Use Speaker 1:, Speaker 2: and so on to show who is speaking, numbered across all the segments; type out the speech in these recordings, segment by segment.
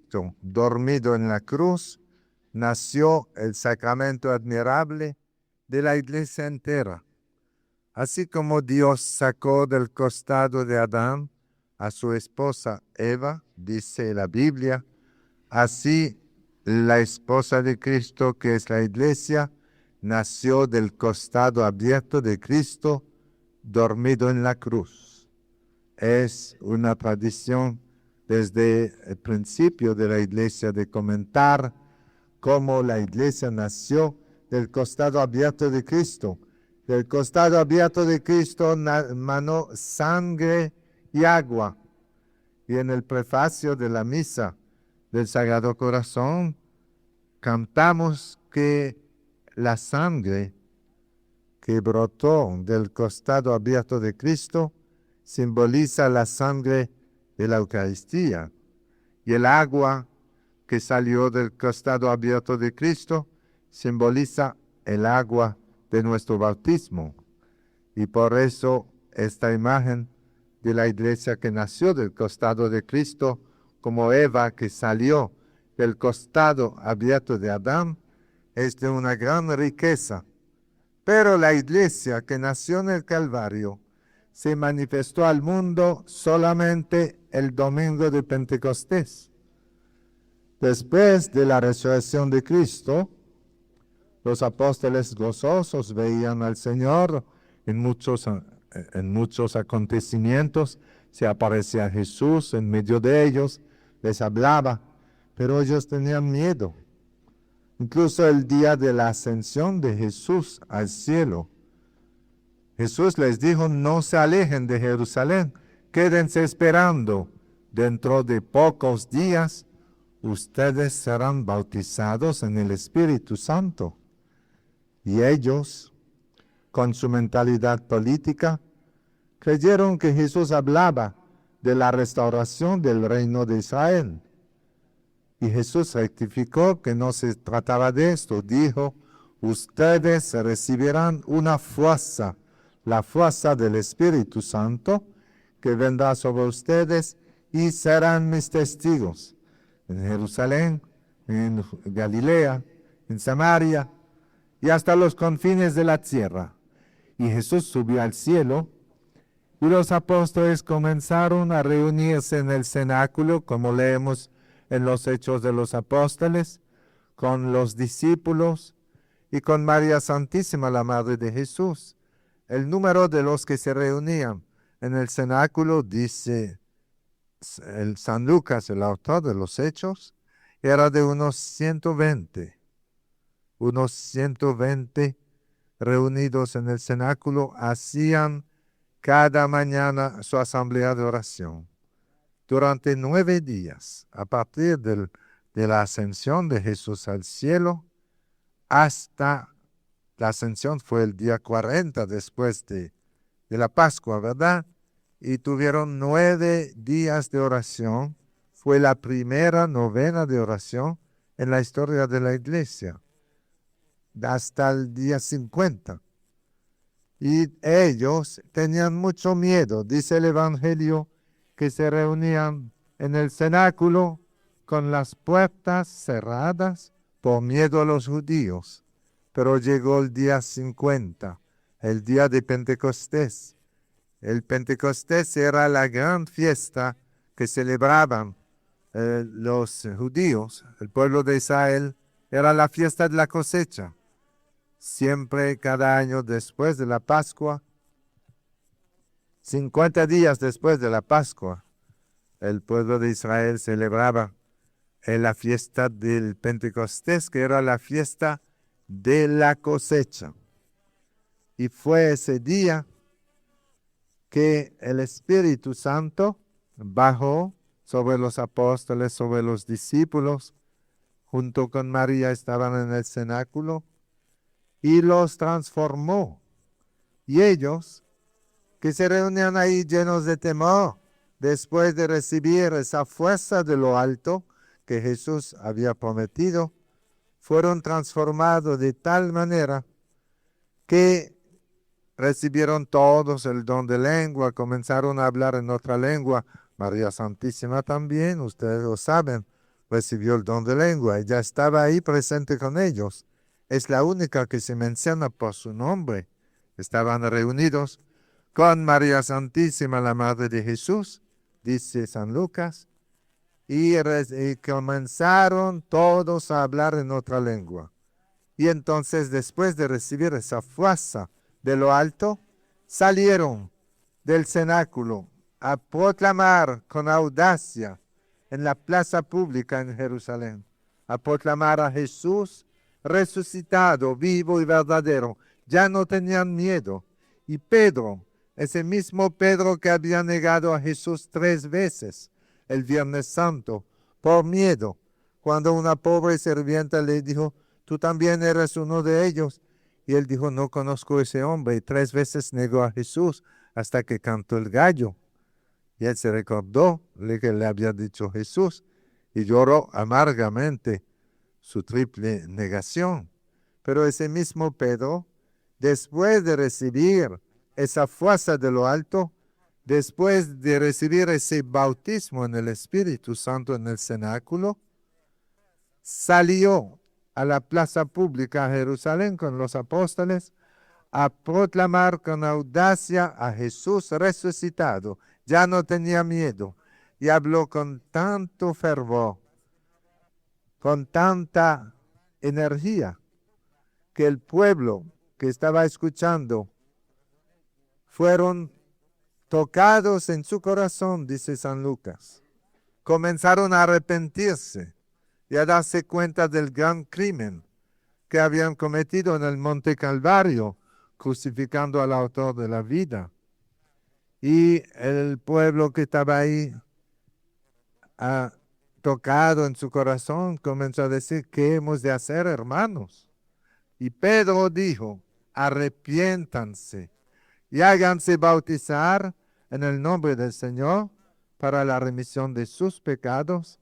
Speaker 1: Cristo dormido en la cruz, nació el sacramento admirable de la Iglesia entera. Así como Dios sacó del costado de Adán a su esposa Eva, dice la Biblia, así la esposa de Cristo, que es la Iglesia, nació del costado abierto de Cristo, dormido en la cruz. Es una tradición desde el principio de la Iglesia de comentar cómo la Iglesia nació del costado abierto de Cristo. Del costado abierto de Cristo manó sangre y agua. Y en el prefacio de la misa del Sagrado Corazón cantamos que la sangre que brotó del costado abierto de Cristo simboliza la sangre de la Eucaristía, y el agua que salió del costado abierto de Cristo simboliza el agua de nuestro bautismo. Y por eso esta imagen de la Iglesia que nació del costado de Cristo, como Eva que salió del costado abierto de Adán, es de una gran riqueza. Pero la Iglesia que nació en el Calvario se manifestó al mundo solamente el domingo de Pentecostés. Después de la resurrección de Cristo, los apóstoles gozosos veían al Señor en muchos acontecimientos. Se aparecía Jesús en medio de ellos, les hablaba, pero ellos tenían miedo. Incluso el día de la ascensión de Jesús al cielo, Jesús les dijo: no se alejen de Jerusalén, quédense esperando. Dentro de pocos días, ustedes serán bautizados en el Espíritu Santo. Y ellos, con su mentalidad política, creyeron que Jesús hablaba de la restauración del reino de Israel. Y Jesús rectificó que no se trataba de esto. Dijo: ustedes recibirán una fuerza, la fuerza del Espíritu Santo, que vendrá sobre ustedes y serán mis testigos en Jerusalén, en Galilea, en Samaria y hasta los confines de la tierra. Y Jesús subió al cielo, y los apóstoles comenzaron a reunirse en el cenáculo, como leemos en los Hechos de los Apóstoles, con los discípulos y con María Santísima, la Madre de Jesús. El número de los que se reunían en el cenáculo, dice el San Lucas, el autor de los Hechos, era de unos 120 reunidos en el cenáculo, hacían cada mañana su asamblea de oración. Durante 9 días, a partir de la ascensión de Jesús al cielo, hasta la ascensión fue el día 40 después de la Pascua, ¿verdad? Y tuvieron 9 días de oración. Fue la primera novena de oración en la historia de la Iglesia, hasta el día 50. Y ellos tenían mucho miedo. Dice el Evangelio que se reunían en el cenáculo con las puertas cerradas por miedo a los judíos. Pero llegó el día 50, el día de Pentecostés. El Pentecostés era la gran fiesta que celebraban los judíos, el pueblo de Israel. Era la fiesta de la cosecha. Siempre, cada año después de la Pascua, 50 días después de la Pascua, el pueblo de Israel celebraba la fiesta del Pentecostés, que era la fiesta de la cosecha. Y fue ese día que el Espíritu Santo bajó sobre los apóstoles, sobre los discípulos, junto con María estaban en el cenáculo, y los transformó. Y ellos, que se reunían ahí llenos de temor, después de recibir esa fuerza de lo alto que Jesús había prometido, fueron transformados de tal manera que recibieron todos el don de lengua, comenzaron a hablar en otra lengua. María Santísima también, ustedes lo saben, recibió el don de lengua. Ella estaba ahí presente con ellos. Es la única que se menciona por su nombre. Estaban reunidos con María Santísima, la Madre de Jesús, dice San Lucas, y comenzaron todos a hablar en otra lengua. Y entonces, después de recibir esa fuerza de lo alto, salieron del cenáculo a proclamar con audacia en la plaza pública en Jerusalén, a proclamar a Jesús resucitado, vivo y verdadero. Ya no tenían miedo. Y Pedro, ese mismo Pedro que había negado a Jesús 3 veces el Viernes Santo, por miedo, cuando una pobre sirvienta le dijo, tú también eres uno de ellos. Y él dijo, no conozco a ese hombre. Y 3 veces negó a Jesús hasta que cantó el gallo. Y él se recordó lo que le había dicho Jesús y lloró amargamente su triple negación. Pero ese mismo Pedro, después de recibir esa fuerza de lo alto, después de recibir ese bautismo en el Espíritu Santo en el cenáculo, salió a la plaza pública a Jerusalén con los apóstoles a proclamar con audacia a Jesús resucitado. Ya no tenía miedo y habló con tanto fervor, con tanta energía, que el pueblo que estaba escuchando fueron tocados en su corazón, dice San Lucas. Comenzaron a arrepentirse y a darse cuenta del gran crimen que habían cometido en el Monte Calvario, crucificando al autor de la vida. Y el pueblo que estaba ahí, tocado en su corazón, comenzó a decir, ¿qué hemos de hacer, hermanos? Y Pedro dijo, arrepiéntanse y háganse bautizar en el nombre del Señor para la remisión de sus pecados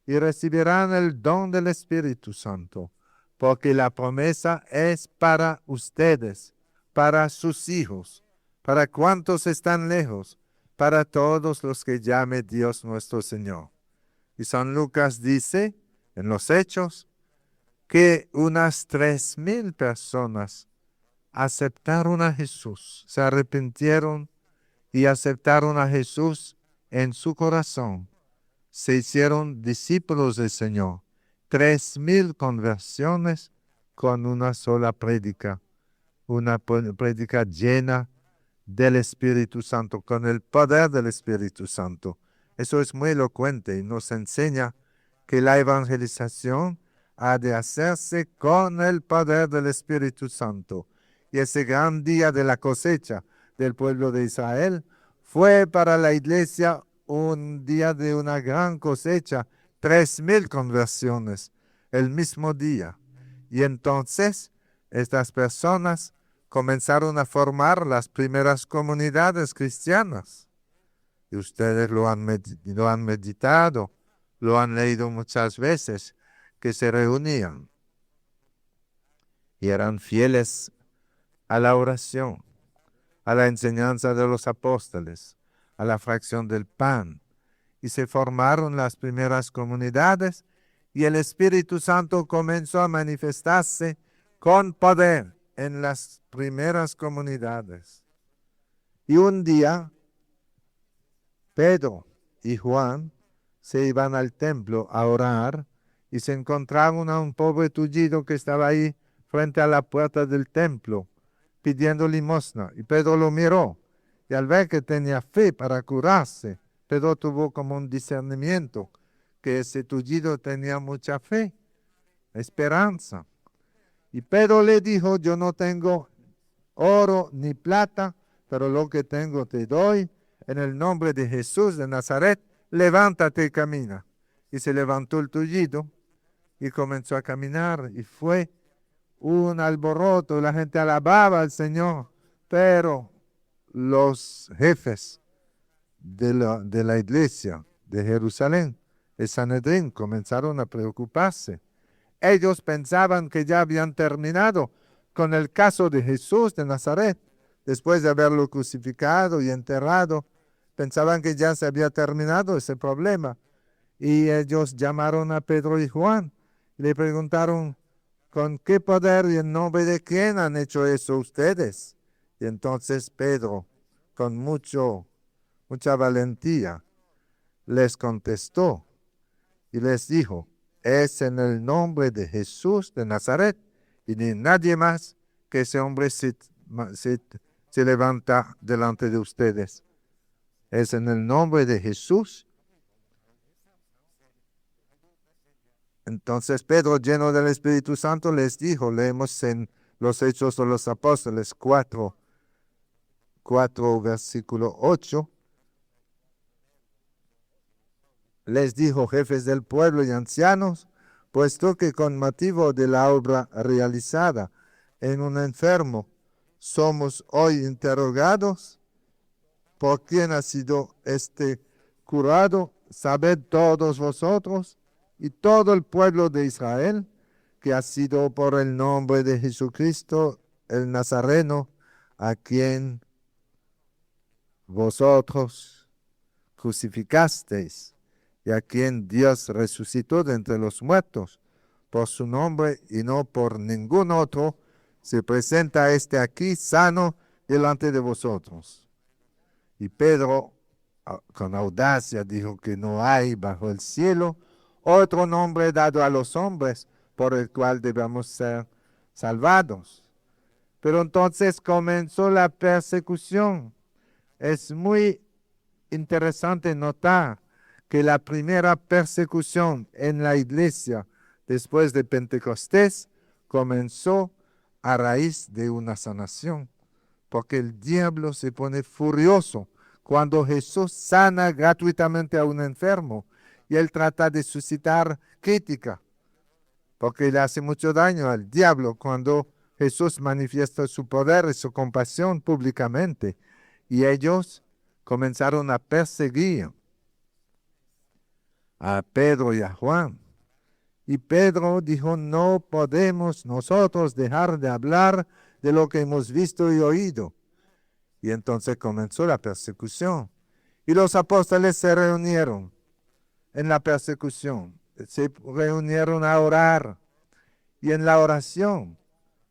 Speaker 1: y recibirán el don del Espíritu Santo, porque la promesa es para ustedes, para sus hijos, para cuantos están lejos, para todos los que llame Dios nuestro Señor. Y San Lucas dice en los Hechos que unas 3,000 personas aceptaron a Jesús, se arrepintieron y aceptaron a Jesús en su corazón. Se hicieron discípulos del Señor. 3,000 conversiones con una sola prédica, una prédica llena del Espíritu Santo, con el poder del Espíritu Santo. Eso es muy elocuente y nos enseña que la evangelización ha de hacerse con el poder del Espíritu Santo. Y ese gran día de la cosecha del pueblo de Israel fue para la iglesia un día de una gran cosecha, 3,000 conversiones el mismo día. Y entonces estas personas comenzaron a formar las primeras comunidades cristianas. Y ustedes lo han meditado, lo han leído muchas veces, que se reunían y eran fieles a la oración, a la enseñanza de los apóstoles, a la fracción del pan. Y se formaron las primeras comunidades y el Espíritu Santo comenzó a manifestarse con poder en las primeras comunidades. Y un día, Pedro y Juan se iban al templo a orar y se encontraron a un pobre tullido que estaba ahí frente a la puerta del templo pidiendo limosna. Y Pedro lo miró y al ver que tenía fe para curarse, Pedro tuvo como un discernimiento que ese tullido tenía mucha fe, esperanza. Y Pedro le dijo, yo no tengo oro ni plata, pero lo que tengo te doy. En el nombre de Jesús de Nazaret, levántate y camina. Y se levantó el tullido y comenzó a caminar. Y fue un alboroto, la gente alababa al Señor. Pero los jefes de la iglesia de Jerusalén, el Sanedrín, comenzaron a preocuparse. Ellos pensaban que ya habían terminado con el caso de Jesús de Nazaret. Después de haberlo crucificado y enterrado, pensaban que ya se había terminado ese problema. Y ellos llamaron a Pedro y Juan. Le preguntaron, ¿con qué poder y en nombre de quién han hecho eso ustedes? Y entonces Pedro, con mucha valentía, les contestó y les dijo, es en el nombre de Jesús de Nazaret y de nadie más que ese hombre se levanta delante de ustedes. Es en el nombre de Jesús. Entonces Pedro, lleno del Espíritu Santo, les dijo, leemos en los Hechos de los Apóstoles 4, versículo 8, les dijo, jefes del pueblo y ancianos, puesto que con motivo de la obra realizada en un enfermo somos hoy interrogados, ¿por quién ha sido este curado? Sabed todos vosotros y todo el pueblo de Israel que ha sido por el nombre de Jesucristo el Nazareno, a quien vosotros crucificasteis y a quien Dios resucitó de entre los muertos, por su nombre y no por ningún otro, se presenta este aquí sano delante de vosotros. Y Pedro, con audacia, dijo que no hay bajo el cielo otro nombre dado a los hombres por el cual debamos ser salvados. Pero entonces comenzó la persecución. Es muy interesante notar que la primera persecución en la iglesia después de Pentecostés comenzó a raíz de una sanación, porque el diablo se pone furioso cuando Jesús sana gratuitamente a un enfermo y él trata de suscitar crítica, porque le hace mucho daño al diablo cuando Jesús manifiesta su poder y su compasión públicamente. Y ellos comenzaron a perseguir a Pedro y a Juan. Y Pedro dijo, no podemos nosotros dejar de hablar de lo que hemos visto y oído. Y entonces comenzó la persecución. Y los apóstoles se reunieron en la persecución. Se reunieron a orar. Y en la oración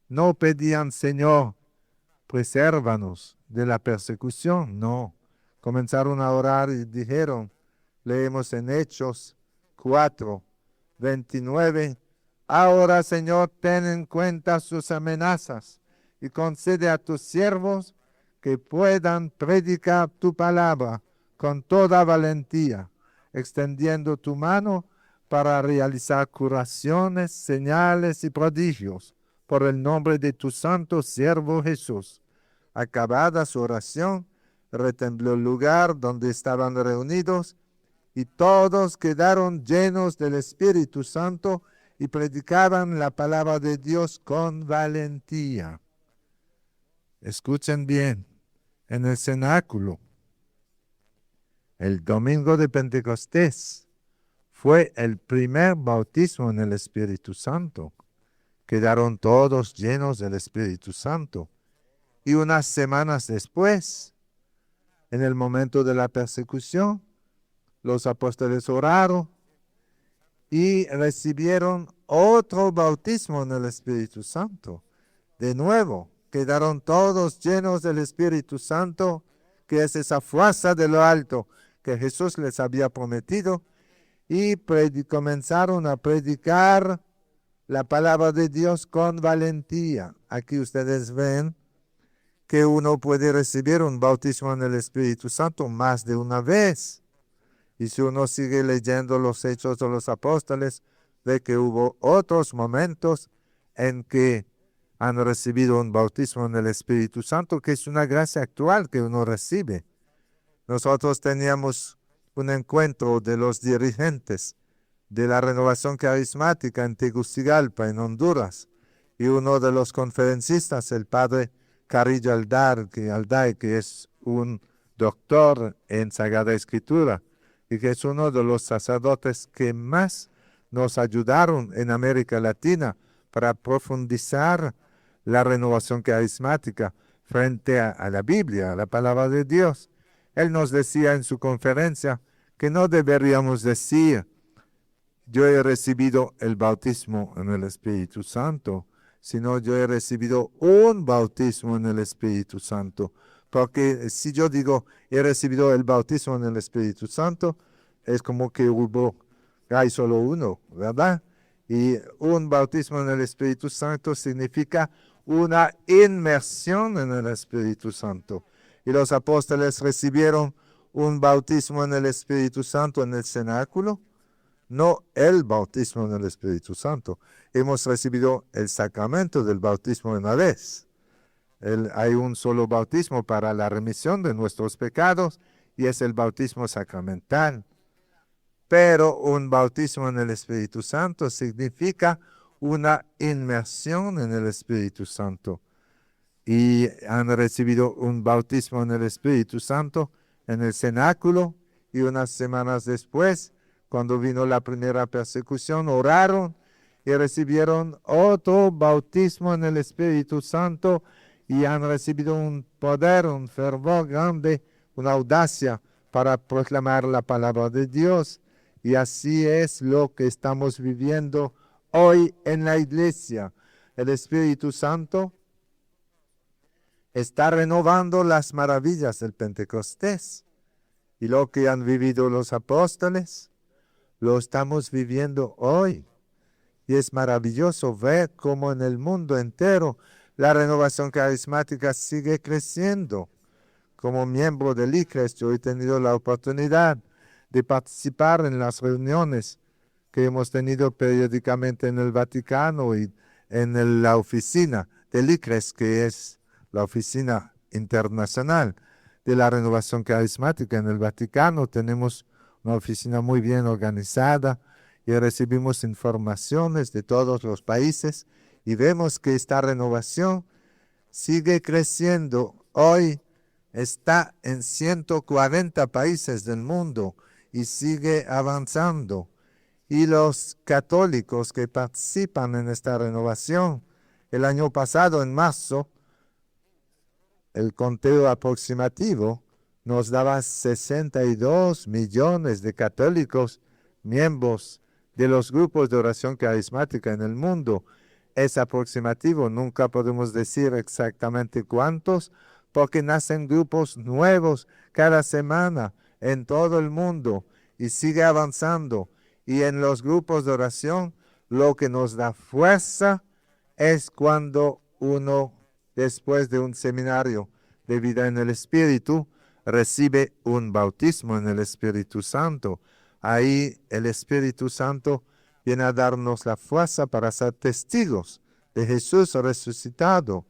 Speaker 1: no pedían, Señor, presérvanos de la persecución. No. Comenzaron a orar y dijeron, leemos en Hechos 4, 29, ahora, Señor, ten en cuenta sus amenazas y concede a tus siervos que puedan predicar tu palabra con toda valentía, extendiendo tu mano para realizar curaciones, señales y prodigios por el nombre de tu santo siervo Jesús. Acabada su oración, retembló el lugar donde estaban reunidos y todos quedaron llenos del Espíritu Santo y predicaban la palabra de Dios con valentía. Escuchen bien, en el cenáculo, el domingo de Pentecostés, fue el primer bautismo en el Espíritu Santo. Quedaron todos llenos del Espíritu Santo. Y unas semanas después, en el momento de la persecución, los apóstoles oraron y recibieron otro bautismo en el Espíritu Santo. De nuevo, quedaron todos llenos del Espíritu Santo, que es esa fuerza de lo alto que Jesús les había prometido, y comenzaron a predicar la palabra de Dios con valentía. Aquí ustedes ven que uno puede recibir un bautismo en el Espíritu Santo más de una vez. Y si uno sigue leyendo los Hechos de los Apóstoles, ve que hubo otros momentos en que han recibido un bautismo en el Espíritu Santo, que es una gracia actual que uno recibe. Nosotros teníamos un encuentro de los dirigentes de la Renovación Carismática en Tegucigalpa, en Honduras, y uno de los conferencistas, el padre Carrillo Alday, que es un doctor en Sagrada Escritura, y que es uno de los sacerdotes que más nos ayudaron en América Latina para profundizar la renovación carismática frente a la Biblia, a la palabra de Dios. Él nos decía en su conferencia que no deberíamos decir yo he recibido el bautismo en el Espíritu Santo, sino yo he recibido un bautismo en el Espíritu Santo. Porque si yo digo, he recibido el bautismo en el Espíritu Santo, es como que hay solo uno, ¿verdad? Y un bautismo en el Espíritu Santo significa una inmersión en el Espíritu Santo. Y los apóstoles recibieron un bautismo en el Espíritu Santo en el cenáculo, no el bautismo en el Espíritu Santo. Hemos recibido el sacramento del bautismo una vez. Hay un solo bautismo para la remisión de nuestros pecados y es el bautismo sacramental. Pero un bautismo en el Espíritu Santo significa una inmersión en el Espíritu Santo. Y han recibido un bautismo en el Espíritu Santo en el cenáculo y unas semanas después, cuando vino la primera persecución, oraron y recibieron otro bautismo en el Espíritu Santo y han recibido un poder, un fervor grande, una audacia para proclamar la palabra de Dios. Y así es lo que estamos viviendo hoy en la iglesia. El Espíritu Santo está renovando las maravillas del Pentecostés. Y lo que han vivido los apóstoles, lo estamos viviendo hoy. Y es maravilloso ver cómo en el mundo entero la renovación carismática sigue creciendo. Como miembro del ICRES, yo he tenido la oportunidad de participar en las reuniones que hemos tenido periódicamente en el Vaticano y en la oficina del ICRES, que es la oficina internacional de la renovación carismática en el Vaticano. Tenemos una oficina muy bien organizada y recibimos informaciones de todos los países y vemos que esta renovación sigue creciendo. Hoy está en 140 países del mundo y sigue avanzando. Y los católicos que participan en esta renovación, el año pasado, en marzo, el conteo aproximativo nos daba 62 millones de católicos miembros de los grupos de oración carismática en el mundo. Es aproximativo, nunca podemos decir exactamente cuántos, porque nacen grupos nuevos cada semana en todo el mundo y sigue avanzando. Y en los grupos de oración, lo que nos da fuerza es cuando uno, después de un seminario de vida en el Espíritu, recibe un bautismo en el Espíritu Santo. Ahí el Espíritu Santo viene a darnos la fuerza para ser testigos de Jesús resucitado.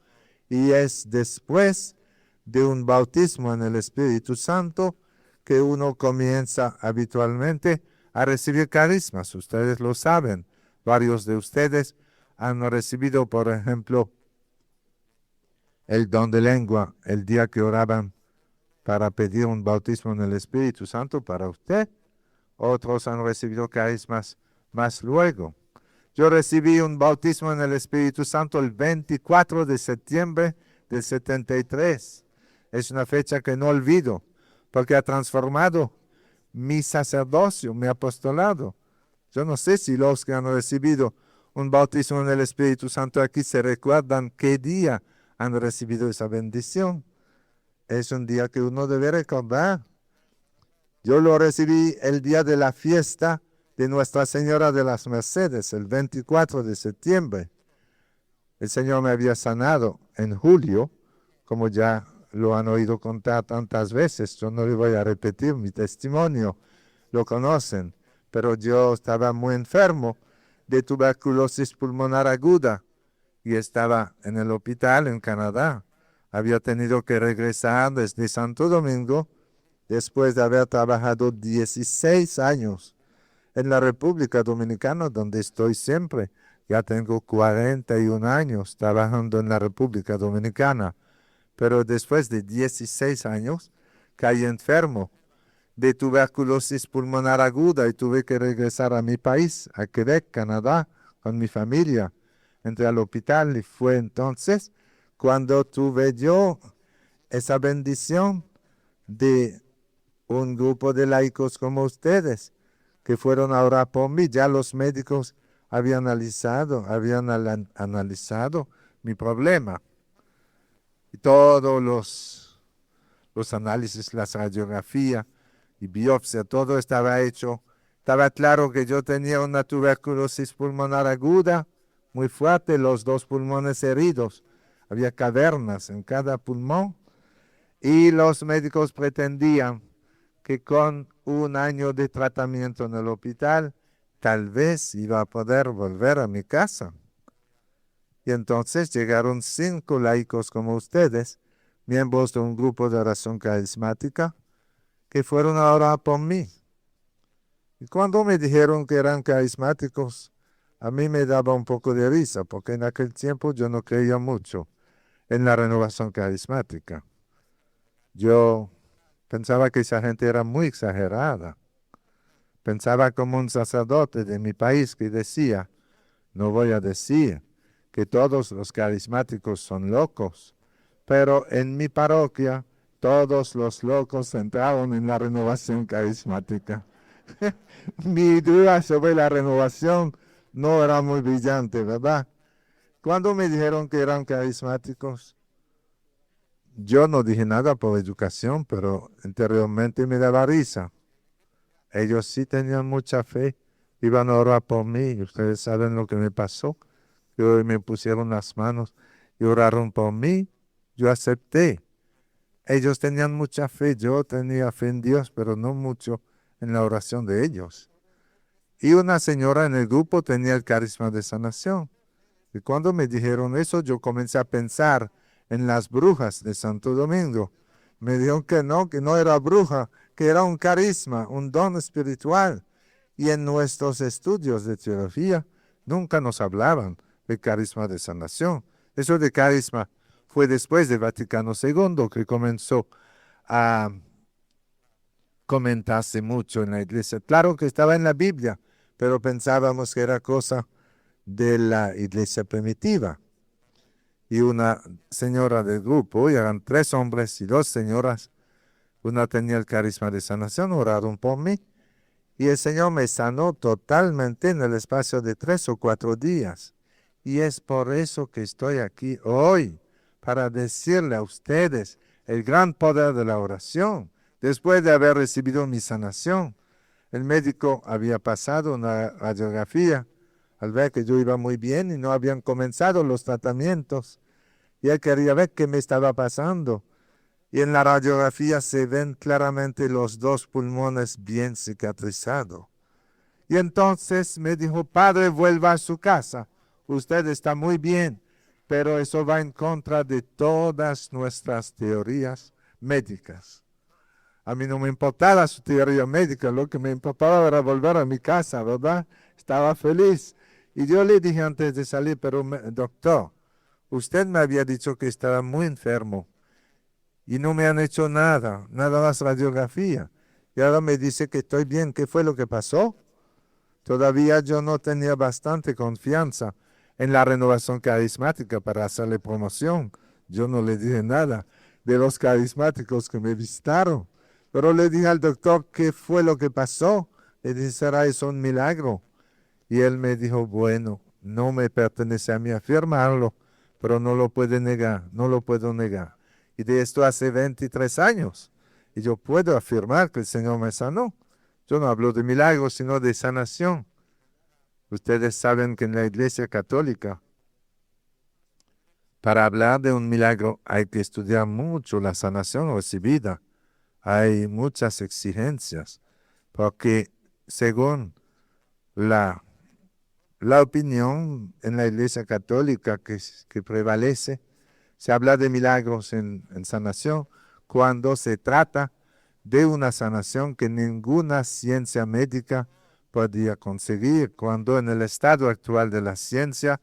Speaker 1: Y es después de un bautismo en el Espíritu Santo que uno comienza habitualmente a recibir carismas. Ustedes lo saben. Varios de ustedes han recibido, por ejemplo, el don de lengua el día que oraban para pedir un bautismo en el Espíritu Santo para usted. Otros han recibido carismas más luego. Yo recibí un bautismo en el Espíritu Santo el 24 de septiembre del 73. Es una fecha que no olvido, porque ha transformado mi sacerdocio, mi apostolado. Yo no sé si los que han recibido un bautismo en el Espíritu Santo aquí se recuerdan qué día han recibido esa bendición. Es un día que uno debe recordar. Yo lo recibí el día de la fiesta de Nuestra Señora de las Mercedes, el 24 de septiembre. El Señor me había sanado en julio, como ya lo han oído contar tantas veces. Yo no le voy a repetir mi testimonio, lo conocen, pero yo estaba muy enfermo de tuberculosis pulmonar aguda y estaba en el hospital en Canadá. Había tenido que regresar desde Santo Domingo después de haber trabajado 16 años en la República Dominicana, donde estoy siempre. Ya tengo 41 años trabajando en la República Dominicana, pero después de 16 años caí enfermo de tuberculosis pulmonar aguda y tuve que regresar a mi país, a Quebec, Canadá, con mi familia. Entré al hospital y fue entonces cuando tuve yo esa bendición de un grupo de laicos como ustedes, que fueron a orar por mí. Ya los médicos habían analizado mi problema. Y todos los análisis, las radiografías y biopsia, todo estaba hecho. Estaba claro que yo tenía una tuberculosis pulmonar aguda, muy fuerte, los dos pulmones heridos. Había cavernas en cada pulmón y los médicos pretendían que con un año de tratamiento en el hospital, tal vez iba a poder volver a mi casa. Y entonces llegaron 5 laicos como ustedes, miembros de un grupo de oración carismática, que fueron a orar por mí. Y cuando me dijeron que eran carismáticos, a mí me daba un poco de risa, porque en aquel tiempo yo no creía mucho en la renovación carismática. Yo pensaba que esa gente era muy exagerada. Pensaba como un sacerdote de mi país que decía, no voy a decir que todos los carismáticos son locos, pero en mi parroquia todos los locos entraron en la renovación carismática. Mi duda sobre la renovación no era muy brillante, ¿verdad? Cuando me dijeron que eran carismáticos, yo no dije nada por educación, pero interiormente me daba risa. Ellos sí tenían mucha fe, iban a orar por mí, y ustedes saben lo que me pasó. Que me pusieron las manos y oraron por mí, yo acepté. Ellos tenían mucha fe, yo tenía fe en Dios, pero no mucho en la oración de ellos. Y una señora en el grupo tenía el carisma de sanación. Y cuando me dijeron eso, yo comencé a pensar en las brujas de Santo Domingo. Me dijeron que no era bruja, que era un carisma, un don espiritual. Y en nuestros estudios de teología nunca nos hablaban de carisma de sanación. Eso de carisma fue después de Vaticano II que comenzó a comentarse mucho en la iglesia. Claro que estaba en la Biblia, pero pensábamos que era cosa de la iglesia primitiva. Y una señora del grupo, y eran 3 hombres y 2 señoras, una tenía el carisma de sanación, oraron por mí, y el Señor me sanó totalmente en el espacio de 3 o 4 días. Y es por eso que estoy aquí hoy, para decirle a ustedes el gran poder de la oración. Después de haber recibido mi sanación, el médico había pasado una radiografía al ver que yo iba muy bien y no habían comenzado los tratamientos. Y él quería ver qué me estaba pasando. Y en la radiografía se ven claramente los 2 pulmones bien cicatrizados. Y entonces me dijo, padre, vuelva a su casa. Usted está muy bien, pero eso va en contra de todas nuestras teorías médicas. A mí no me importaba su teoría médica, lo que me importaba era volver a mi casa, ¿verdad? Estaba feliz. Y yo le dije antes de salir, pero doctor, usted me había dicho que estaba muy enfermo y no me han hecho nada, nada más radiografía. Y ahora me dice que estoy bien. ¿Qué fue lo que pasó? Todavía yo no tenía bastante confianza en la renovación carismática para hacerle promoción. Yo no le dije nada de los carismáticos que me visitaron. Pero le dije al doctor qué fue lo que pasó. Le dije, ¿será eso un milagro? Y él me dijo, bueno, no me pertenece a mí afirmarlo, pero no lo puede negar, no lo puedo negar. Y de esto hace 23 años. Y yo puedo afirmar que el Señor me sanó. Yo no hablo de milagros, sino de sanación. Ustedes saben que en la Iglesia Católica, para hablar de un milagro hay que estudiar mucho la sanación recibida. Hay muchas exigencias, porque según la opinión en la Iglesia Católica que prevalece, se habla de milagros en sanación cuando se trata de una sanación que ninguna ciencia médica podía conseguir, cuando en el estado actual de la ciencia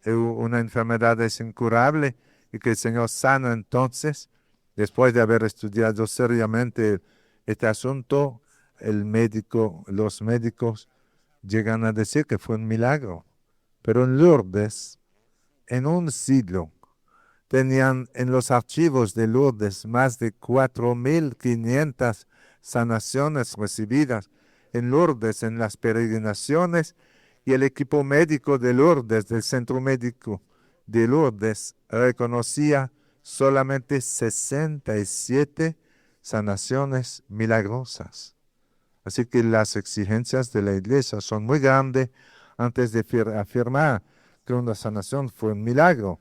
Speaker 1: una enfermedad es incurable y que el Señor sana entonces, después de haber estudiado seriamente este asunto, los médicos llegan a decir que fue un milagro. Pero en Lourdes, en un siglo, tenían en los archivos de Lourdes más de 4.500 sanaciones recibidas. en Lourdes, en las peregrinaciones, y el equipo médico de Lourdes, del centro médico de Lourdes, reconocía solamente 67 sanaciones milagrosas. Así que las exigencias de la iglesia son muy grandes antes de afirmar que una sanación fue un milagro.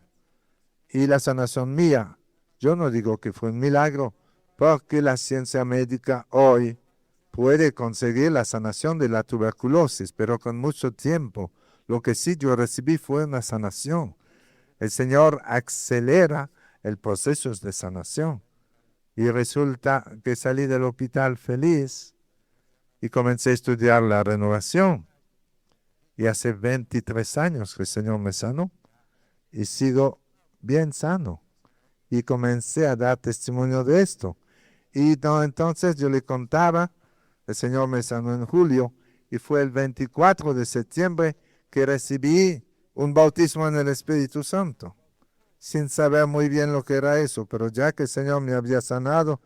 Speaker 1: Y la sanación mía, yo no digo que fue un milagro, porque la ciencia médica hoy puede conseguir la sanación de la tuberculosis, pero con mucho tiempo. Lo que sí yo recibí fue una sanación. El Señor acelera el proceso de sanación. Y resulta que salí del hospital feliz y comencé a estudiar la renovación. Y hace 23 años que el Señor me sanó y sigo bien sano. Y comencé a dar testimonio de esto. Y entonces yo le contaba, el Señor me sanó en julio y fue el 24 de septiembre que recibí un bautismo en el Espíritu Santo, sin saber muy bien lo que era eso, pero ya que el Señor me había sanado,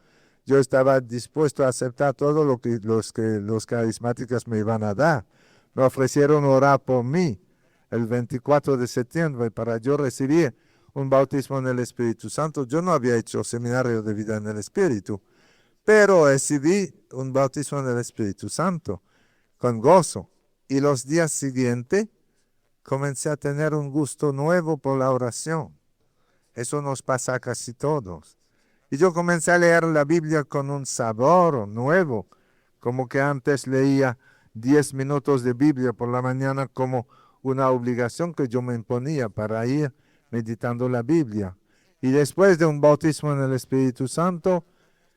Speaker 1: yo estaba dispuesto a aceptar todo lo que los carismáticos me iban a dar. Me ofrecieron orar por mí el 24 de septiembre para yo recibir un bautismo en el Espíritu Santo. Yo no había hecho seminario de vida en el Espíritu, pero recibí un bautismo en el Espíritu Santo con gozo. Y los días siguientes comencé a tener un gusto nuevo por la oración. Eso nos pasa a casi todos. Y yo comencé a leer la Biblia con un sabor nuevo, como que antes leía 10 minutos de Biblia por la mañana como una obligación que yo me imponía para ir meditando la Biblia. Y después de un bautismo en el Espíritu Santo,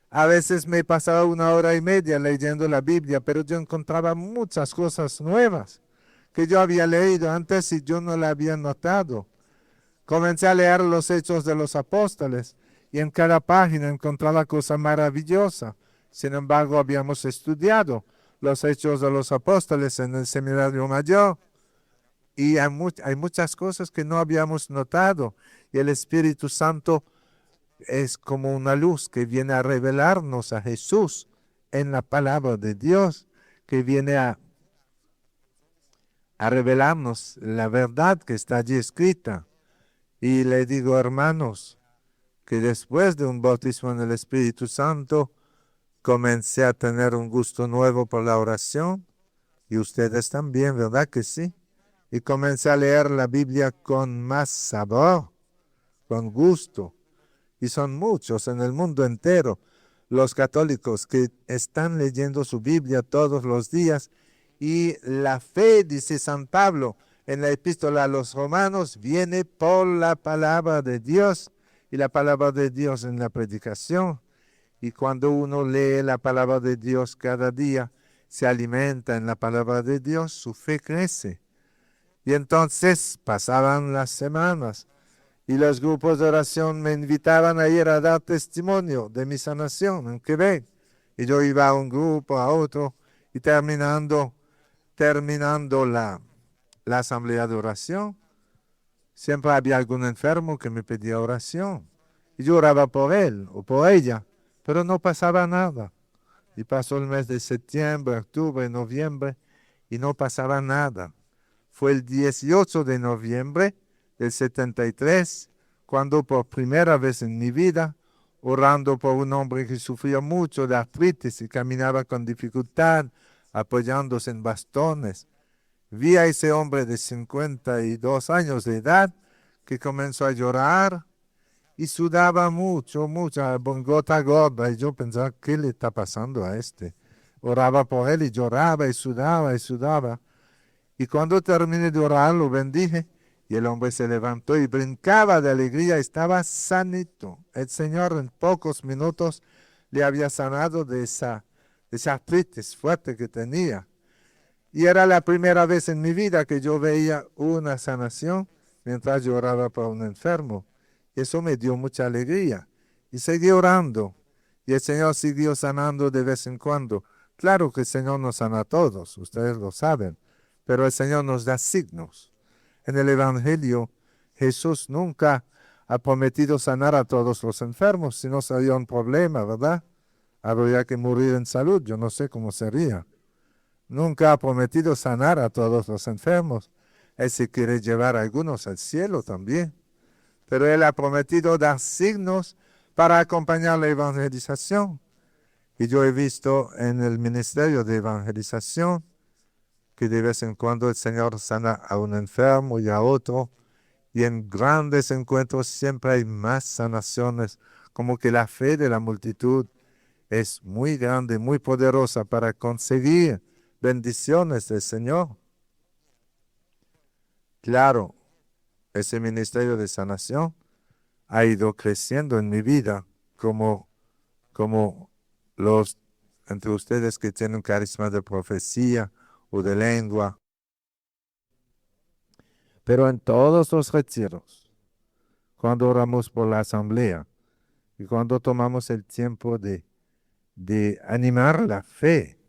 Speaker 1: a veces me pasaba 1 hora y media leyendo la Biblia, pero yo encontraba muchas cosas nuevas que yo había leído antes y yo no la había notado. Comencé a leer los Hechos de los Apóstoles y en cada página encontraba cosa maravillosa. Sin embargo, habíamos estudiado los Hechos de los Apóstoles en el Seminario Mayor y hay muchas cosas que no habíamos notado. Y el Espíritu Santo es como una luz que viene a revelarnos a Jesús en la palabra de Dios, que viene a revelarnos la verdad que está allí escrita. Y le digo, hermanos, que después de un bautismo en el Espíritu Santo, comencé a tener un gusto nuevo por la oración. Y ustedes también, ¿verdad que sí? Y comencé a leer la Biblia con más sabor, con gusto. Y son muchos en el mundo entero los católicos que están leyendo su Biblia todos los días. Y la fe, dice San Pablo en la epístola a los romanos, viene por la palabra de Dios y la palabra de Dios en la predicación. Y cuando uno lee la palabra de Dios cada día, se alimenta en la palabra de Dios, su fe crece. Y entonces pasaban las semanas y los grupos de oración me invitaban a ir a dar testimonio de mi sanación en Quebec. Y yo iba a un grupo, a otro, y terminando la asamblea de oración, siempre había algún enfermo que me pedía oración. Y yo oraba por él o por ella, pero no pasaba nada. Y pasó el mes de septiembre, octubre, noviembre, y no pasaba nada. Fue el 18 de noviembre del 73, cuando por primera vez en mi vida, orando por un hombre que sufría mucho de artritis y caminaba con dificultad, apoyándose en bastones, vi a ese hombre de 52 años de edad que comenzó a llorar y sudaba mucho, gota gorda. Y yo pensaba, ¿qué le está pasando a este? Oraba por él y lloraba y sudaba y sudaba. Y cuando terminé de orar, lo bendije. Y el hombre se levantó y brincaba de alegría. Estaba sanito. El Señor en pocos minutos le había sanado de esa artritis fuerte que tenía. Y era la primera vez en mi vida que yo veía una sanación mientras yo oraba por un enfermo. Y eso me dio mucha alegría. Y seguí orando. Y el Señor siguió sanando de vez en cuando. Claro que el Señor nos sana a todos, ustedes lo saben. Pero el Señor nos da signos. En el Evangelio, Jesús nunca ha prometido sanar a todos los enfermos, si no sería un problema, ¿verdad? Habría que morir en salud, yo no sé cómo sería. nunca ha prometido sanar a todos los enfermos. Él se quiere llevar a algunos al cielo también. Pero Él ha prometido dar signos para acompañar la evangelización. Y yo he visto en el ministerio de evangelización que de vez en cuando el Señor sana a un enfermo y a otro. Y en grandes encuentros siempre hay más sanaciones, como que la fe de la multitud es muy grande, muy poderosa para conseguir bendiciones del Señor. Claro, ese ministerio de sanación ha ido creciendo en mi vida, como los entre ustedes que tienen un carisma de profecía o de lengua. Pero en todos los retiros, cuando oramos por la asamblea y cuando tomamos el tiempo de animar la fe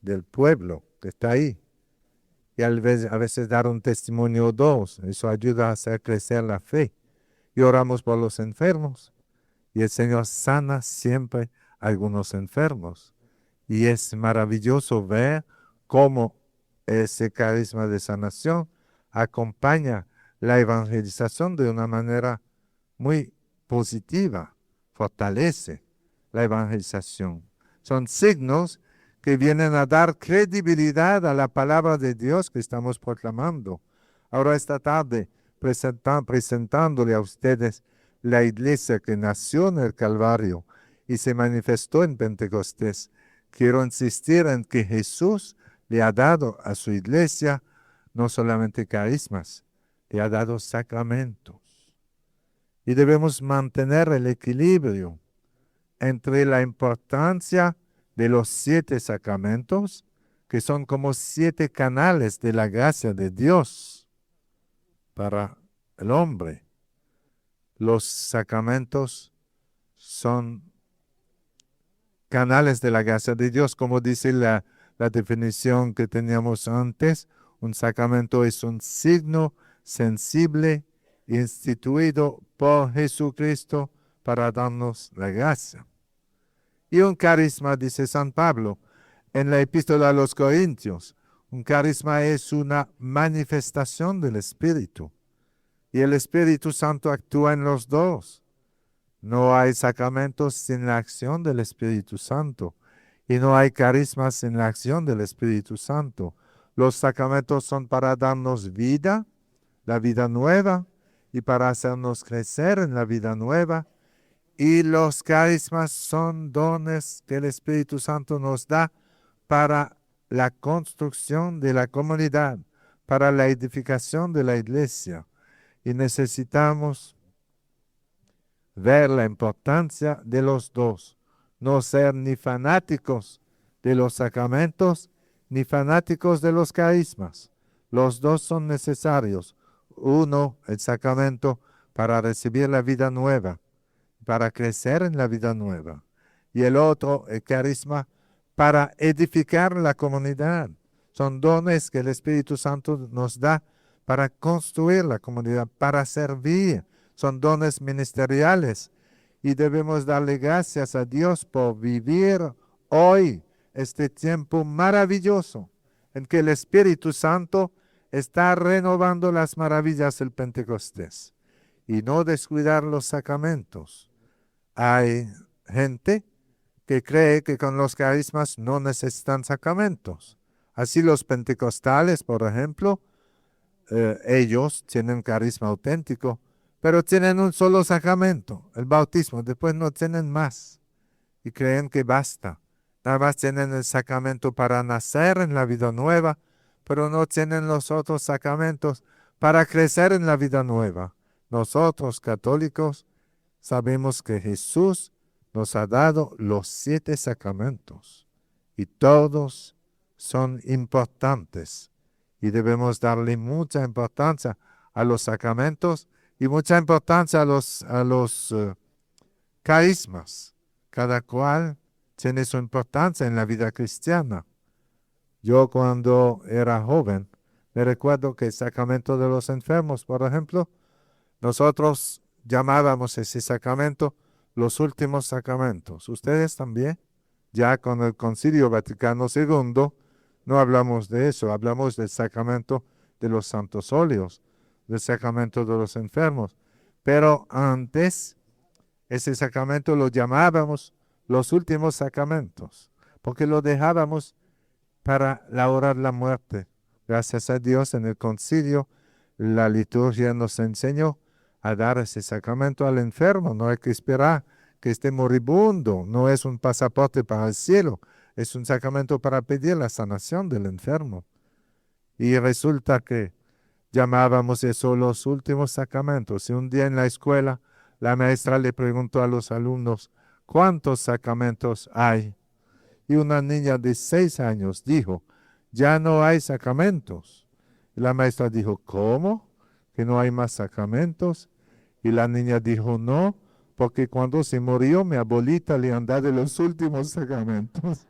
Speaker 1: del pueblo que está ahí, y a veces dar un testimonio o dos, eso ayuda a hacer crecer la fe. Y oramos por los enfermos, y el Señor sana siempre a algunos enfermos. Y es maravilloso ver cómo ese carisma de sanación acompaña la evangelización de una manera muy positiva, fortalece la evangelización. Son signos que vienen a dar credibilidad a la palabra de Dios que estamos proclamando. Ahora esta tarde, presentándole a ustedes la iglesia que nació en el Calvario y se manifestó en Pentecostés, quiero insistir en que Jesús le ha dado a su iglesia no solamente carismas, le ha dado sacramentos. Y debemos mantener el equilibrio entre la importancia de los 7 sacramentos, que son como 7 canales de la gracia de Dios para el hombre. Los sacramentos son canales de la gracia de Dios, como dice la definición que teníamos antes. Un sacramento es un signo sensible instituido por Jesucristo para darnos la gracia. Y un carisma, dice San Pablo en la epístola a los Corintios, un carisma es una manifestación del Espíritu. Y el Espíritu Santo actúa en los dos. No hay sacramentos sin la acción del Espíritu Santo. Y no hay carismas sin la acción del Espíritu Santo. Los sacramentos son para darnos vida, la vida nueva, y para hacernos crecer en la vida nueva. Y los carismas son dones que el Espíritu Santo nos da para la construcción de la comunidad, para la edificación de la iglesia. Y necesitamos ver la importancia de los dos, no ser ni fanáticos de los sacramentos, ni fanáticos de los carismas. Los dos son necesarios. Uno, el sacramento, para recibir la vida nueva, para crecer en la vida nueva. Y el otro, el carisma, para edificar la comunidad. Son dones que el Espíritu Santo nos da para construir la comunidad, para servir. Son dones ministeriales. Y debemos darle gracias a Dios por vivir hoy este tiempo maravilloso en que el Espíritu Santo está renovando las maravillas del Pentecostés. Y no descuidar los sacramentos. Hay gente que cree que con los carismas no necesitan sacramentos. Así los pentecostales, por ejemplo, ellos tienen carisma auténtico, pero tienen un solo sacramento, el bautismo. Después no tienen más y creen que basta. Nada más tienen el sacramento para nacer en la vida nueva, pero no tienen los otros sacramentos para crecer en la vida nueva. Nosotros, católicos, sabemos que Jesús nos ha dado los 7 sacramentos y todos son importantes y debemos darle mucha importancia a los sacramentos y mucha importancia a los carismas. Cada cual tiene su importancia en la vida cristiana. Yo cuando era joven me recuerdo que el sacramento de los enfermos, por ejemplo, nosotros llamábamos ese sacramento los últimos sacramentos. Ustedes también, ya con el Concilio Vaticano II, No hablamos de eso, hablamos del sacramento de los santos óleos, del sacramento de los enfermos. Pero antes, ese sacramento lo llamábamos los últimos sacramentos, porque lo dejábamos para la hora de la muerte. Gracias a Dios, en el concilio, la liturgia nos enseñó a dar ese sacramento al enfermo. No hay que esperar que esté moribundo. No es un pasaporte para el cielo. Es un sacramento para pedir la sanación del enfermo. Y resulta que llamábamos eso los últimos sacramentos. Y un día en la escuela, la maestra le preguntó a los alumnos, ¿cuántos sacramentos hay? Y una niña de 6 años dijo, ya no hay sacramentos. Y la maestra dijo, ¿cómo? ¿Que no hay más sacramentos? Y la niña dijo, no, porque cuando se murió mi abuelita le han dado los últimos sacramentos.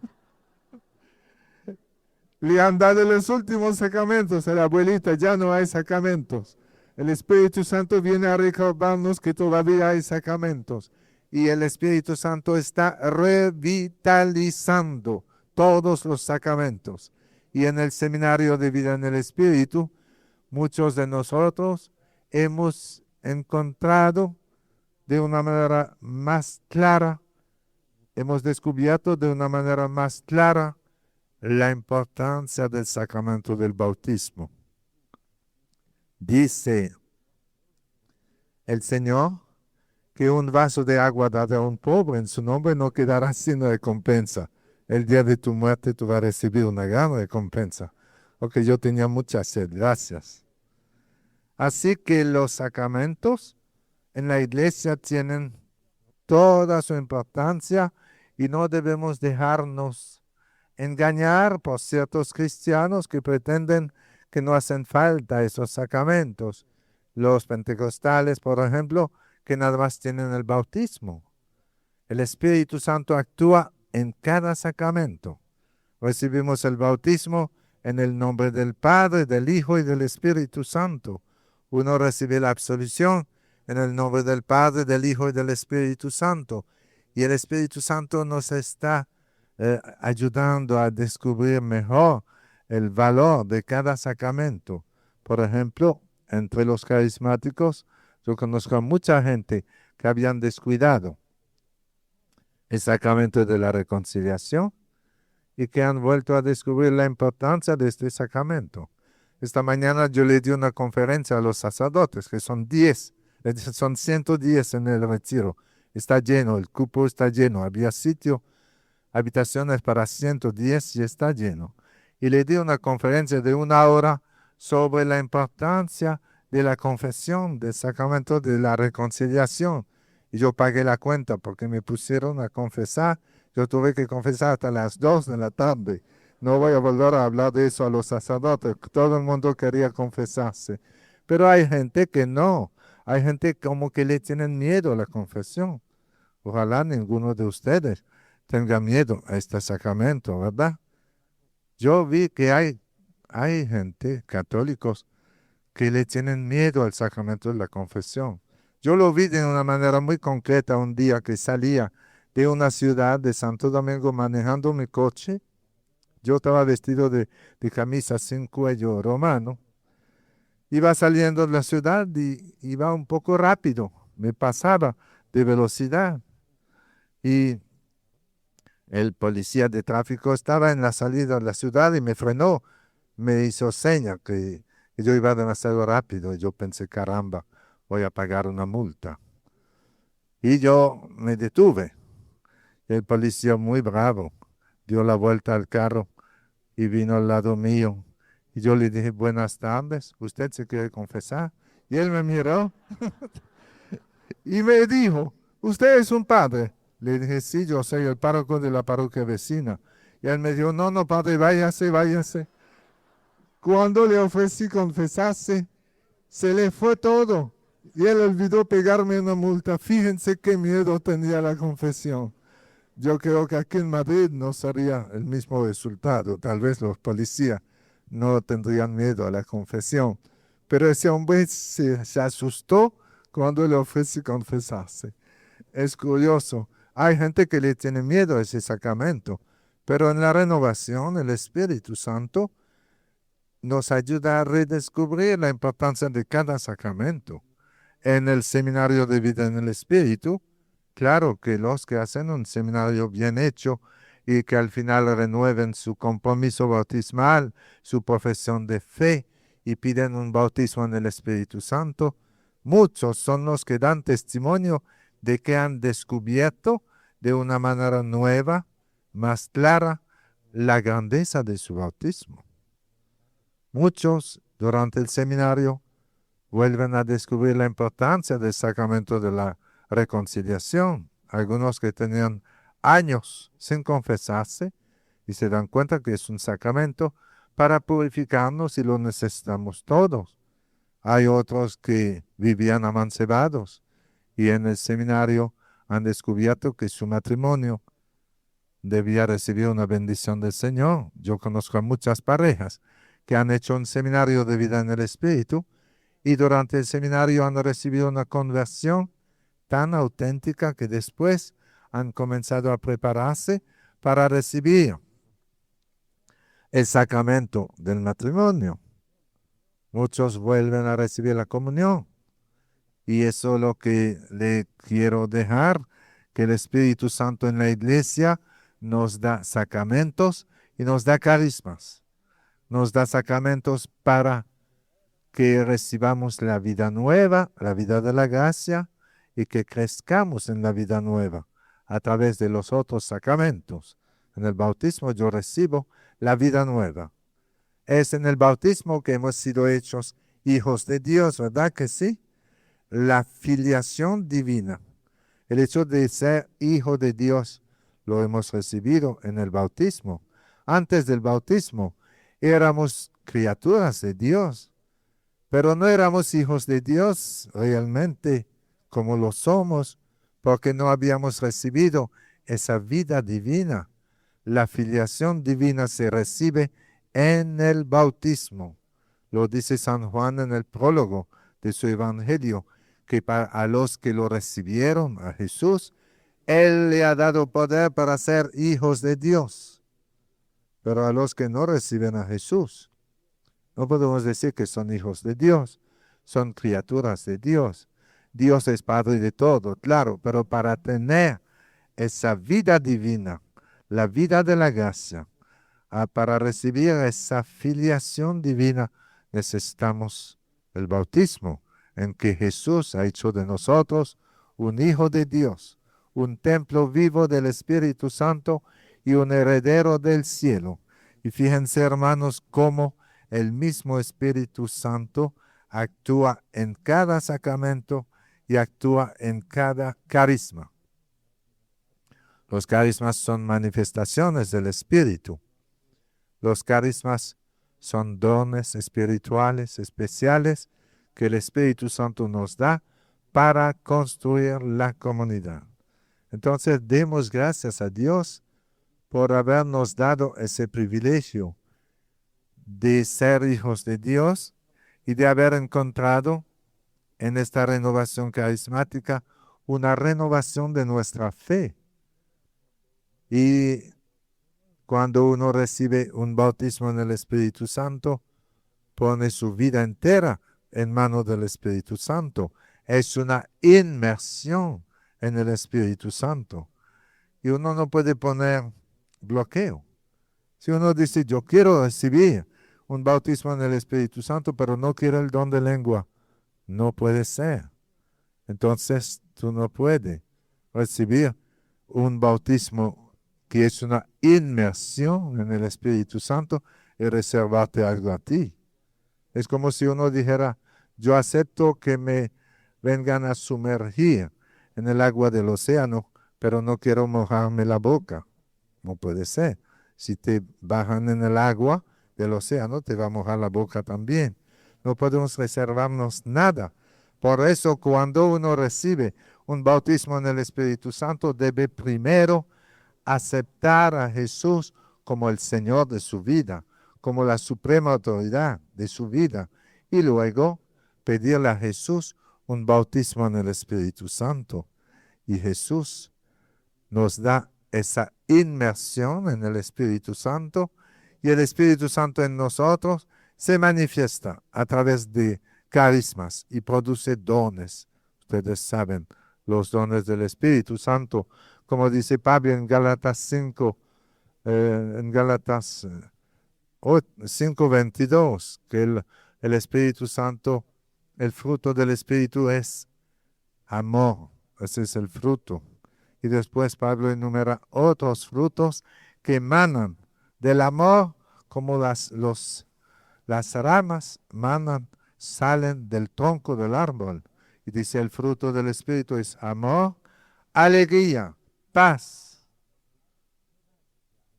Speaker 1: Le han dado los últimos sacramentos a la abuelita, ya no hay sacramentos. El Espíritu Santo viene a recordarnos que todavía hay sacramentos. Y el Espíritu Santo está revitalizando todos los sacramentos. Y en el seminario de vida en el Espíritu, muchos de nosotros hemos encontrado de una manera más clara, hemos descubierto de una manera más clara la importancia del sacramento del bautismo. Dice el Señor que un vaso de agua dado a un pobre en su nombre no quedará sin recompensa. El día de tu muerte tú vas a recibir una gran recompensa. Porque yo tenía mucha sed. Gracias. Así que los sacramentos en la iglesia tienen toda su importancia y no debemos dejarnos engañar por ciertos cristianos que pretenden que no hacen falta esos sacramentos. Los pentecostales, por ejemplo, que nada más tienen el bautismo. El Espíritu Santo actúa en cada sacramento. Recibimos el bautismo en el nombre del Padre, del Hijo y del Espíritu Santo. Uno recibe la absolución en el nombre del Padre, del Hijo y del Espíritu Santo. Y el Espíritu Santo nos está ayudando a descubrir mejor el valor de cada sacramento. Por ejemplo, entre los carismáticos, yo conozco a mucha gente que habían descuidado el sacramento de la reconciliación y que han vuelto a descubrir la importancia de este sacramento. Esta mañana yo le di una conferencia a los sacerdotes, que son 10, son 110 en el retiro. Está lleno, el cupo está lleno, había sitio, habitaciones para 110 y está lleno. Y le di una conferencia de 1 hora sobre la importancia de la confesión, del sacramento de la reconciliación. Y yo pagué la cuenta porque me pusieron a confesar. Yo tuve que confesar hasta las 2 de la tarde. No voy a volver a hablar de eso a los sacerdotes. Todo el mundo quería confesarse. Pero hay gente que no. Hay gente como que le tienen miedo a la confesión. Ojalá ninguno de ustedes tenga miedo a este sacramento, ¿verdad? Yo vi que hay gente, católicos, que le tienen miedo al sacramento de la confesión. Yo lo vi de una manera muy concreta un día que salía de una ciudad de Santo Domingo manejando mi coche. Yo estaba vestido de camisa sin cuello romano. Iba saliendo de la ciudad y iba un poco rápido. Me pasaba de velocidad. Y el policía de tráfico estaba en la salida de la ciudad y me frenó. Me hizo seña que yo iba demasiado rápido. Y yo pensé, caramba, voy a pagar una multa. Y yo me detuve. El policía muy bravo dio la vuelta al carro y vino al lado mío. Y yo le dije, buenas tardes, ¿usted se quiere confesar? Y él me miró y me dijo, ¿usted es un padre? Le dije, sí, yo soy el párroco de la parroquia vecina. Y él me dijo, no, padre, váyase, váyase. Cuando le ofrecí confesarse, se le fue todo. Y él olvidó pegarme una multa. Fíjense qué miedo tenía la confesión. Yo creo que aquí en Madrid no sería el mismo resultado. Tal vez los policías no tendrían miedo a la confesión. Pero ese hombre se asustó cuando le ofrecí confesarse. Es curioso. Hay gente que le tiene miedo a ese sacramento. Pero en la renovación, el Espíritu Santo nos ayuda a redescubrir la importancia de cada sacramento. En el seminario de vida en el Espíritu, claro que los que hacen un seminario bien hecho y que al final renueven su compromiso bautismal, su profesión de fe y piden un bautismo en el Espíritu Santo, muchos son los que dan testimonio de que han descubierto de una manera nueva, más clara, la grandeza de su bautismo. Muchos durante el seminario vuelven a descubrir la importancia del sacramento de la reconciliación. Algunos que tenían años sin confesarse y se dan cuenta que es un sacramento para purificarnos y lo necesitamos todos. Hay otros que vivían amancebados y en el seminario han descubierto que su matrimonio debía recibir una bendición del Señor. Yo conozco a muchas parejas que han hecho un seminario de vida en el Espíritu y durante el seminario han recibido una conversión tan auténtica que después han comenzado a prepararse para recibir el sacramento del matrimonio. Muchos vuelven a recibir la comunión. Y eso es lo que le quiero dejar, que el Espíritu Santo en la iglesia nos da sacramentos y nos da carismas. Nos da sacramentos para que recibamos la vida nueva, la vida de la gracia, y que crezcamos en la vida nueva a través de los otros sacramentos. En el bautismo yo recibo la vida nueva. Es en el bautismo que hemos sido hechos hijos de Dios, ¿verdad que sí? La filiación divina. El hecho de ser hijo de Dios lo hemos recibido en el bautismo. Antes del bautismo éramos criaturas de Dios, pero no éramos hijos de Dios realmente como lo somos, porque no habíamos recibido esa vida divina. La filiación divina se recibe en el bautismo. Lo dice San Juan en el prólogo de su Evangelio, que a los que lo recibieron, a Jesús, Él le ha dado poder para ser hijos de Dios. Pero a los que no reciben a Jesús, no podemos decir que son hijos de Dios, son criaturas de Dios. Dios es Padre de todo, claro, pero para tener esa vida divina, la vida de la gracia, para recibir esa filiación divina, necesitamos el bautismo, en que Jesús ha hecho de nosotros un hijo de Dios, un templo vivo del Espíritu Santo y un heredero del cielo. Y fíjense, hermanos, cómo el mismo Espíritu Santo actúa en cada sacramento y actúa en cada carisma. Los carismas son manifestaciones del Espíritu. Los carismas son dones espirituales especiales que el Espíritu Santo nos da para construir la comunidad. Entonces, demos gracias a Dios por habernos dado ese privilegio de ser hijos de Dios y de haber encontrado en esta renovación carismática una renovación de nuestra fe. Y cuando uno recibe un bautismo en el Espíritu Santo, pone su vida entera en manos del Espíritu Santo. Es una inmersión en el Espíritu Santo. Y uno no puede poner bloqueo. Si uno dice, yo quiero recibir un bautismo en el Espíritu Santo, pero no quiero el don de lengua, no puede ser. Entonces, tú no puedes recibir un bautismo que es una inmersión en el Espíritu Santo y reservarte algo a ti. Es como si uno dijera, yo acepto que me vengan a sumergir en el agua del océano, pero no quiero mojarme la boca. No puede ser. Si te bajan en el agua del océano, te va a mojar la boca también. No podemos reservarnos nada. Por eso, cuando uno recibe un bautismo en el Espíritu Santo, debe primero aceptar a Jesús como el Señor de su vida, como la suprema autoridad de su vida, y luego pedirle a Jesús un bautismo en el Espíritu Santo. Y Jesús nos da esa inmersión en el Espíritu Santo y el Espíritu Santo en nosotros se manifiesta a través de carismas y produce dones. Ustedes saben, los dones del Espíritu Santo, como dice Pablo en Gálatas 5, en Gálatas 5:22, que el Espíritu Santo, el fruto del Espíritu es amor, ese es el fruto. Y después Pablo enumera otros frutos que emanan del amor, como las ramas salen del tronco del árbol. Y dice, el fruto del Espíritu es amor, alegría, paz,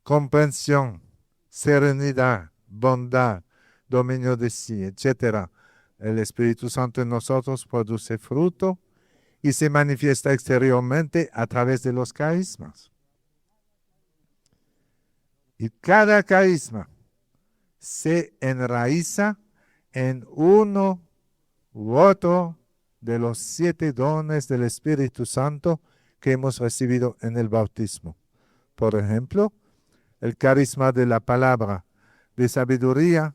Speaker 1: comprensión, serenidad, bondad, dominio de sí, etc. El Espíritu Santo en nosotros produce fruto y se manifiesta exteriormente a través de los carismas. Y cada carisma se enraiza en uno u otro de los 7 dones del Espíritu Santo que hemos recibido en el bautismo. Por ejemplo, el carisma de la palabra de sabiduría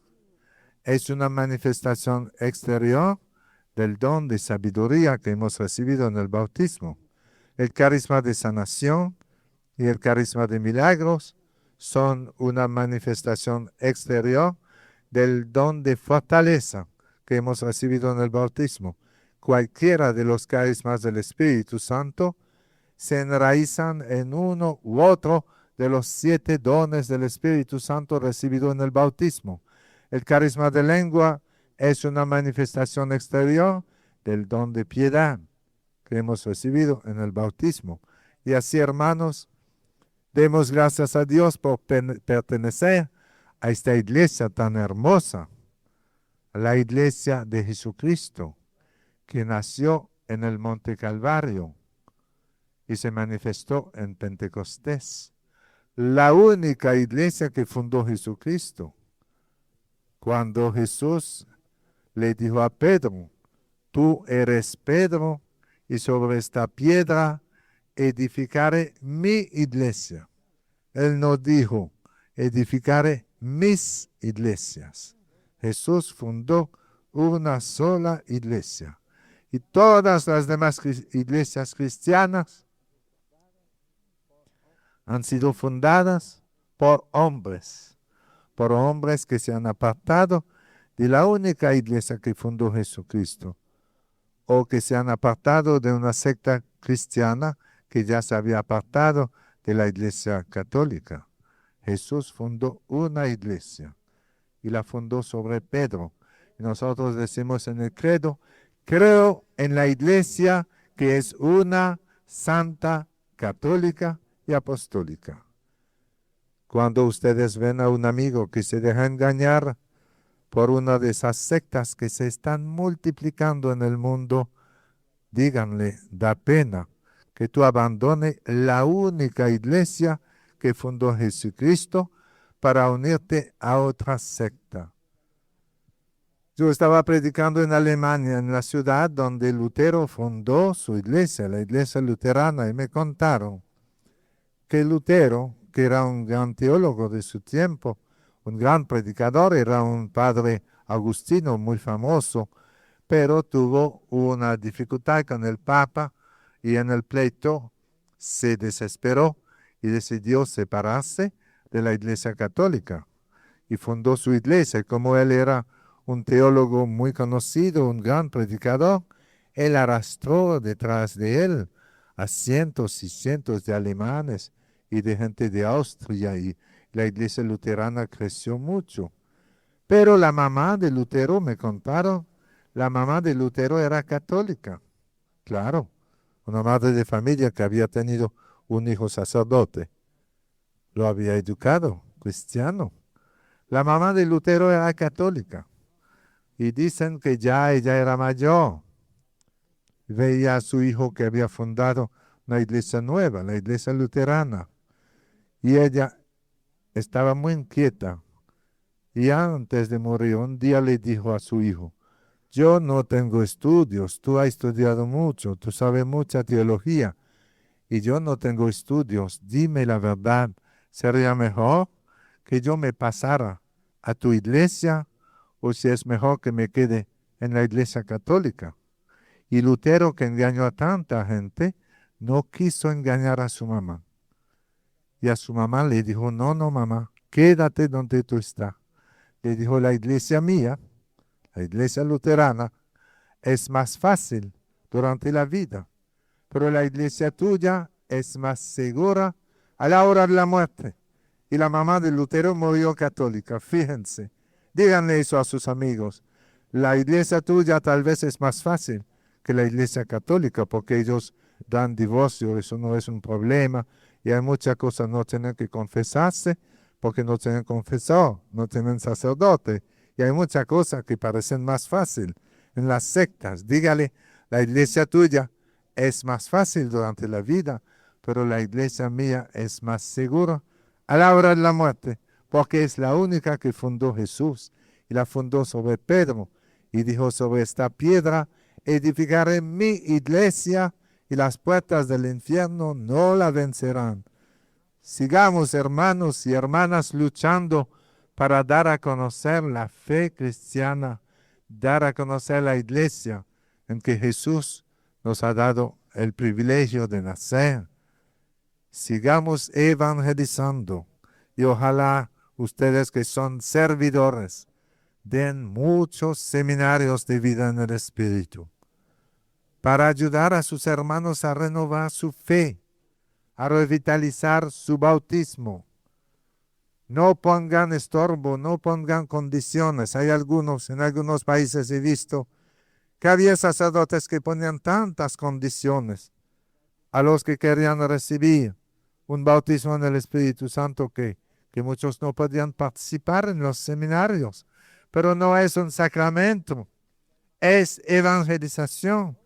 Speaker 1: es una manifestación exterior del don de sabiduría que hemos recibido en el bautismo. El carisma de sanación y el carisma de milagros son una manifestación exterior del don de fortaleza que hemos recibido en el bautismo. Cualquiera de los carismas del Espíritu Santo se enraizan en uno u otro de los 7 dones del Espíritu Santo recibido en el bautismo. El carisma de lengua es una manifestación exterior del don de piedad que hemos recibido en el bautismo. Y así, hermanos, demos gracias a Dios por pertenecer a esta iglesia tan hermosa, la iglesia de Jesucristo, que nació en el Monte Calvario y se manifestó en Pentecostés. La única iglesia que fundó Jesucristo. Cuando Jesús le dijo a Pedro, tú eres Pedro, y sobre esta piedra edificaré mi iglesia. Él no dijo, edificaré mis iglesias. Jesús fundó una sola iglesia. Y todas las demás iglesias cristianas han sido fundadas por hombres que se han apartado de la única iglesia que fundó Jesucristo, o que se han apartado de una secta cristiana que ya se había apartado de la iglesia católica. Jesús fundó una iglesia y la fundó sobre Pedro. Y nosotros decimos en el credo, creo en la iglesia que es una, santa, católica y apostólica. Cuando ustedes ven a un amigo que se deja engañar por una de esas sectas que se están multiplicando en el mundo, díganle, da pena que tú abandones la única iglesia que fundó Jesucristo para unirte a otra secta. Yo estaba predicando en Alemania, en la ciudad donde Lutero fundó su iglesia, la iglesia luterana, y me contaron que Lutero, que era un gran teólogo de su tiempo, un gran predicador, era un padre agustino muy famoso, pero tuvo una dificultad con el Papa y en el pleito se desesperó y decidió separarse de la Iglesia Católica y fundó su iglesia. Como él era un teólogo muy conocido, un gran predicador, él arrastró detrás de él a cientos y cientos de alemanes y de gente de Austria, y la iglesia luterana creció mucho. Pero la mamá de Lutero, me contaron, la mamá de Lutero era católica. Claro, una madre de familia que había tenido un hijo sacerdote. Lo había educado, cristiano. La mamá de Lutero era católica. Y dicen que ya ella era mayor. Veía a su hijo que había fundado una iglesia nueva, la iglesia luterana. Y ella estaba muy inquieta. Y antes de morir, un día le dijo a su hijo, yo no tengo estudios, tú has estudiado mucho, tú sabes mucha teología. y yo no tengo estudios. Dime la verdad, ¿sería mejor que yo me pasara a tu iglesia o si es mejor que me quede en la iglesia católica? Y Lutero, que engañó a tanta gente, no quiso engañar a su mamá. Y a su mamá le dijo, no, no, mamá, quédate donde tú estás. Le dijo, la iglesia mía, la iglesia luterana, es más fácil durante la vida, pero la iglesia tuya es más segura a la hora de la muerte. Y la mamá de Lutero murió católica, fíjense. Díganle eso a sus amigos. La iglesia tuya tal vez es más fácil que la iglesia católica porque ellos dan divorcio, eso no es un problema. Y hay muchas cosas, no tienen que confesarse porque no tienen confesor, no tienen sacerdote. Y hay muchas cosas que parecen más fácil en las sectas. Dígale, la iglesia tuya es más fácil durante la vida, pero la iglesia mía es más segura a la hora de la muerte, porque es la única que fundó Jesús y la fundó sobre Pedro y dijo, sobre esta piedra edificaré mi iglesia y las puertas del infierno no la vencerán. Sigamos, hermanos y hermanas, luchando para dar a conocer la fe cristiana, dar a conocer la iglesia en que Jesús nos ha dado el privilegio de nacer. Sigamos evangelizando y ojalá ustedes que son servidores den muchos seminarios de vida en el Espíritu para ayudar a sus hermanos a renovar su fe, a revitalizar su bautismo. No pongan estorbo, no pongan condiciones. Hay en algunos países he visto que había sacerdotes que ponían tantas condiciones a los que querían recibir un bautismo en el Espíritu Santo que muchos no podían participar en los seminarios. Pero no es un sacramento, es evangelización.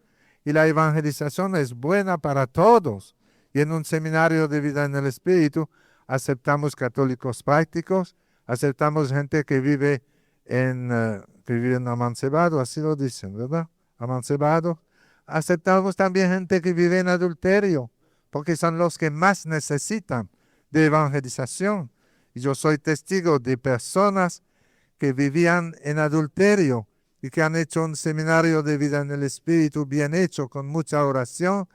Speaker 1: Y la evangelización es buena para todos. Y en un seminario de vida en el Espíritu aceptamos católicos prácticos, aceptamos gente que vive en amancebado, así lo dicen, ¿verdad? Amancebado. Aceptamos también gente que vive en adulterio, porque son los que más necesitan de evangelización. Y yo soy testigo de personas que vivían en adulterio y que han hecho un seminario de vida en el Espíritu bien hecho, con mucha oración,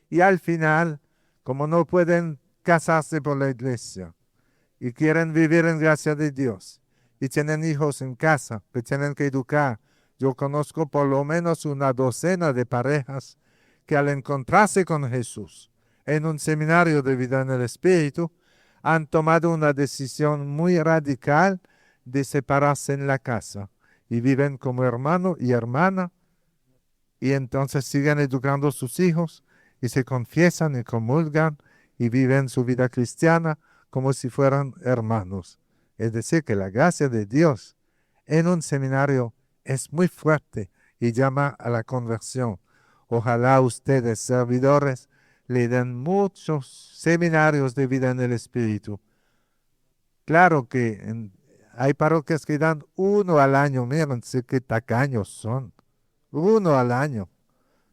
Speaker 1: y al final, como no pueden casarse por la iglesia y quieren vivir en gracia de Dios y tienen hijos en casa que tienen que educar, yo conozco por lo menos una docena de parejas que al encontrarse con Jesús en un seminario de vida en el Espíritu, han tomado una decisión muy radical de separarse en la casa y viven como hermano y hermana y entonces siguen educando a sus hijos y se confiesan y comulgan y viven su vida cristiana como si fueran hermanos. Es decir, que la gracia de Dios en un seminario es muy fuerte y llama a la conversión. Ojalá ustedes, servidores, le den muchos seminarios de vida en el Espíritu. Claro que hay parroquias que dan uno al año. Miren qué tacaños son. Uno al año.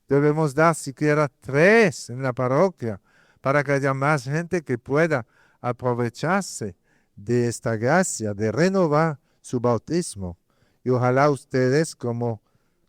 Speaker 1: Debemos dar siquiera 3 en la parroquia para que haya más gente que pueda aprovecharse de esta gracia, de renovar su bautismo. Y ojalá ustedes, como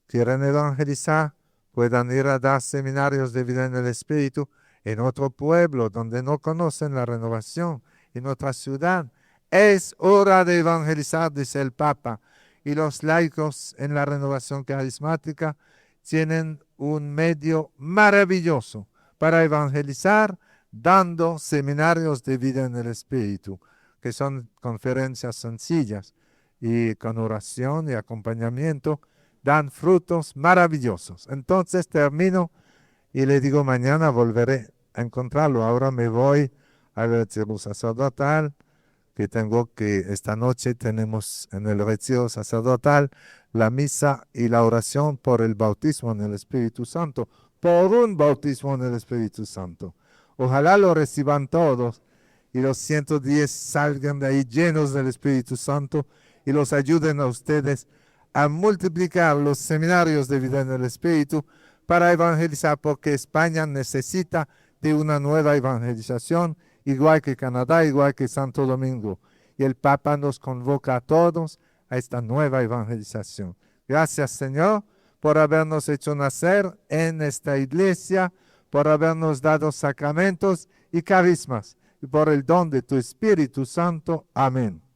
Speaker 1: quieren evangelizar, puedan ir a dar seminarios de vida en el Espíritu en otro pueblo donde no conocen la renovación, en otra ciudad. Es hora de evangelizar, dice el Papa, y los laicos en la renovación carismática tienen un medio maravilloso para evangelizar, dando seminarios de vida en el Espíritu, que son conferencias sencillas y con oración y acompañamiento dan frutos maravillosos. Entonces termino y le digo, mañana volveré a encontrarlo. Ahora me voy al retiro sacerdotal, esta noche tenemos en el retiro sacerdotal la misa y la oración por el bautismo en el Espíritu Santo, por un bautismo en el Espíritu Santo. Ojalá lo reciban todos y los 110 salgan de ahí llenos del Espíritu Santo y los ayuden a ustedes a multiplicar los seminarios de vida en el Espíritu para evangelizar, porque España necesita de una nueva evangelización, igual que Canadá, igual que Santo Domingo. Y el Papa nos convoca a todos a esta nueva evangelización. Gracias, Señor, por habernos hecho nacer en esta iglesia, por habernos dado sacramentos y carismas, y por el don de tu Espíritu Santo. Amén.